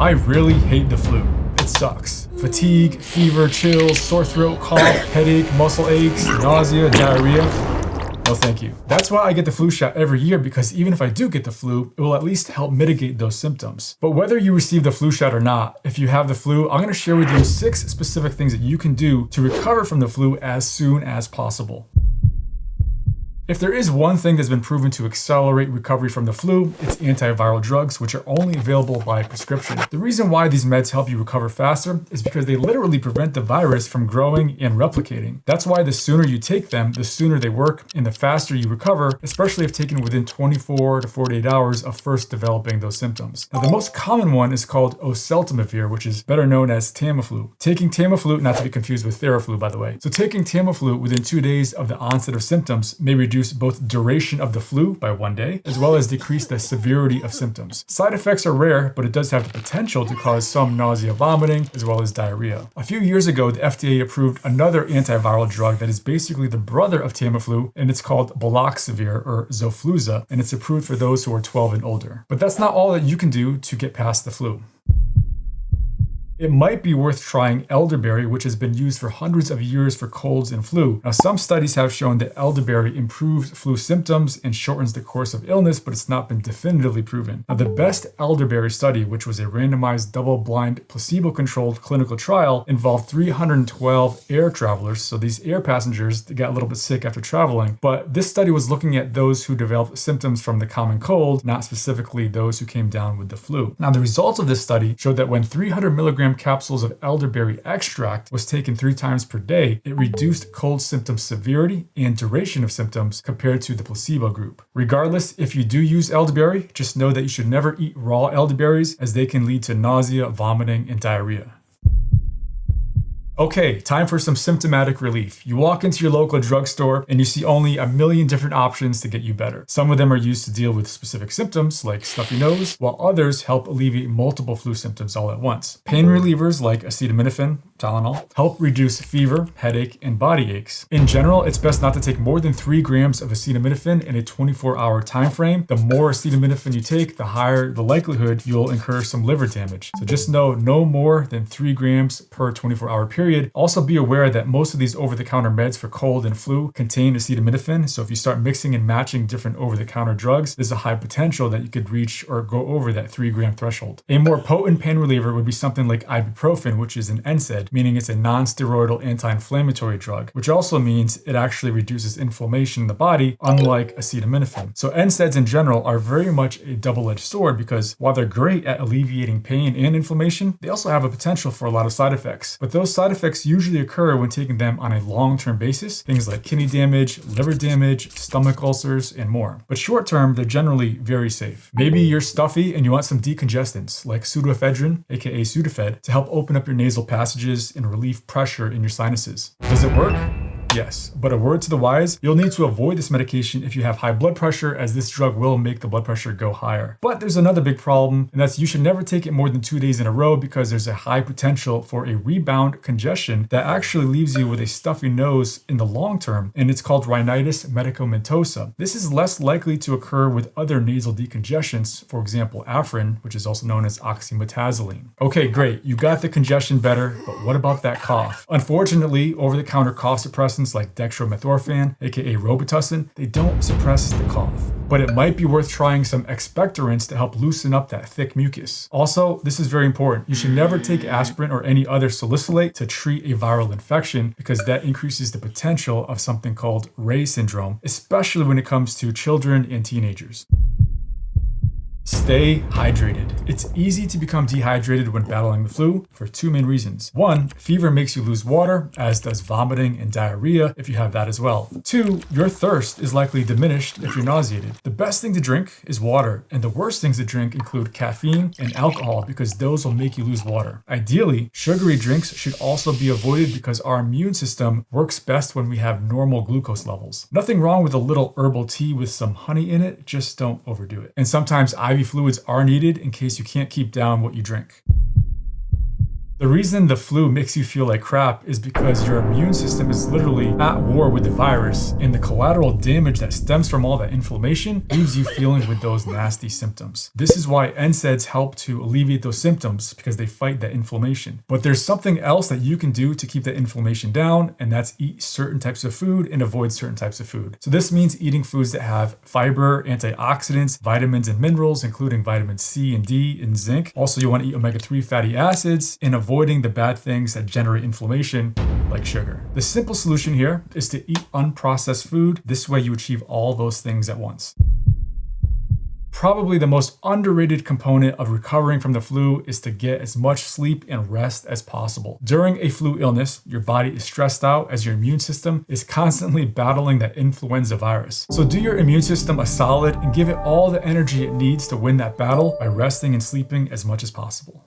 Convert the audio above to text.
I really hate the flu. It sucks. Fatigue, fever, chills, sore throat, cough, headache, muscle aches, nausea, diarrhea. No thank you. That's why I get the flu shot every year, because even if I do get the flu, it will at least help mitigate those symptoms. But whether you receive the flu shot or not, if you have the flu, I'm going to share with you 6 specific things that you can do to recover from the flu as soon as possible. If there is one thing that's been proven to accelerate recovery from the flu, it's antiviral drugs, which are only available by prescription. The reason why these meds help you recover faster is because they literally prevent the virus from growing and replicating. That's why the sooner you take them, the sooner they work and the faster you recover, especially if taken within 24 to 48 hours of first developing those symptoms. Now, the most common one is called oseltamivir, which is better known as Tamiflu. Taking Tamiflu, not to be confused with Theraflu, by the way. So taking Tamiflu within 2 days of the onset of symptoms may reduce both duration of the flu by 1 day, as well as decrease the severity of symptoms. Side effects are rare, but it does have the potential to cause some nausea, vomiting, as well as diarrhea. A few years ago, the FDA approved another antiviral drug that is basically the brother of Tamiflu, and it's called baloxavir or Xofluza, and it's approved for those who are 12 and older. But that's not all that you can do to get past the flu. It might be worth trying elderberry, which has been used for hundreds of years for colds and flu. Now, some studies have shown that elderberry improves flu symptoms and shortens the course of illness, but it's not been definitively proven. Now, the best elderberry study, which was a randomized, double-blind, placebo-controlled clinical trial, involved 312 air travelers. So these air passengers got a little bit sick after traveling, but this study was looking at those who developed symptoms from the common cold, not specifically those who came down with the flu. Now, the results of this study showed that when 300 milligram capsules of elderberry extract was taken 3 times per day, it reduced cold symptom severity and duration of symptoms compared to the placebo group. Regardless, if you do use elderberry, just know that you should never eat raw elderberries, as they can lead to nausea, vomiting, and diarrhea. Okay, time for some symptomatic relief. You walk into your local drugstore and you see only a million different options to get you better. Some of them are used to deal with specific symptoms like stuffy nose, while others help alleviate multiple flu symptoms all at once. Pain relievers like acetaminophen, Tylenol, help reduce fever, headache, and body aches. In general, it's best not to take more than 3 grams of acetaminophen in a 24-hour time frame. The more acetaminophen you take, the higher the likelihood you'll incur some liver damage. So just know no more than 3 grams per 24-hour period. Also be aware that most of these over-the-counter meds for cold and flu contain acetaminophen, so if you start mixing and matching different over-the-counter drugs, there's a high potential that you could reach or go over that 3-gram threshold. A more potent pain reliever would be something like ibuprofen, which is an NSAID, meaning it's a non-steroidal anti-inflammatory drug, which also means it actually reduces inflammation in the body, unlike acetaminophen. So NSAIDs in general are very much a double-edged sword, because while they're great at alleviating pain and inflammation, they also have a potential for a lot of side effects. But those side effects usually occur when taking them on a long-term basis, things like kidney damage, liver damage, stomach ulcers, and more. But short-term, they're generally very safe. Maybe you're stuffy and you want some decongestants like pseudoephedrine, aka Sudafed, to help open up your nasal passages and relieve pressure in your sinuses. Does it work? Yes, but a word to the wise, you'll need to avoid this medication if you have high blood pressure, as this drug will make the blood pressure go higher. But there's another big problem, and that's you should never take it more than 2 days in a row, because there's a high potential for a rebound congestion that actually leaves you with a stuffy nose in the long term, and it's called rhinitis medicamentosa. This is less likely to occur with other nasal decongestants, for example, Afrin, which is also known as oxymetazoline. Okay, great, you got the congestion better, but what about that cough? Unfortunately, over-the-counter cough suppressants like dextromethorphan, aka Robitussin, they don't suppress the cough. But it might be worth trying some expectorants to help loosen up that thick mucus. Also, this is very important. You should never take aspirin or any other salicylate to treat a viral infection, because that increases the potential of something called Reye syndrome, especially when it comes to children and teenagers. Stay hydrated. It's easy to become dehydrated when battling the flu for 2 main reasons. 1, fever makes you lose water, as does vomiting and diarrhea if you have that as well. 2, your thirst is likely diminished if you're nauseated. The best thing to drink is water, and the worst things to drink include caffeine and alcohol, because those will make you lose water. Ideally, sugary drinks should also be avoided, because our immune system works best when we have normal glucose levels. Nothing wrong with a little herbal tea with some honey in it, just don't overdo it. And sometimes IV fluids are needed in case you can't keep down what you drink. The reason the flu makes you feel like crap is because your immune system is literally at war with the virus, and the collateral damage that stems from all that inflammation leaves you feeling with those nasty symptoms. This is why NSAIDs help to alleviate those symptoms, because they fight that inflammation. But there's something else that you can do to keep that inflammation down, and that's eat certain types of food and avoid certain types of food. So this means eating foods that have fiber, antioxidants, vitamins and minerals, including vitamins C and D and zinc. Also, you want to eat omega-3 fatty acids and avoiding the bad things that generate inflammation, like sugar. The simple solution here is to eat unprocessed food. This way you achieve all those things at once. Probably the most underrated component of recovering from the flu is to get as much sleep and rest as possible. During a flu illness, your body is stressed out as your immune system is constantly battling that influenza virus. So do your immune system a solid and give it all the energy it needs to win that battle by resting and sleeping as much as possible.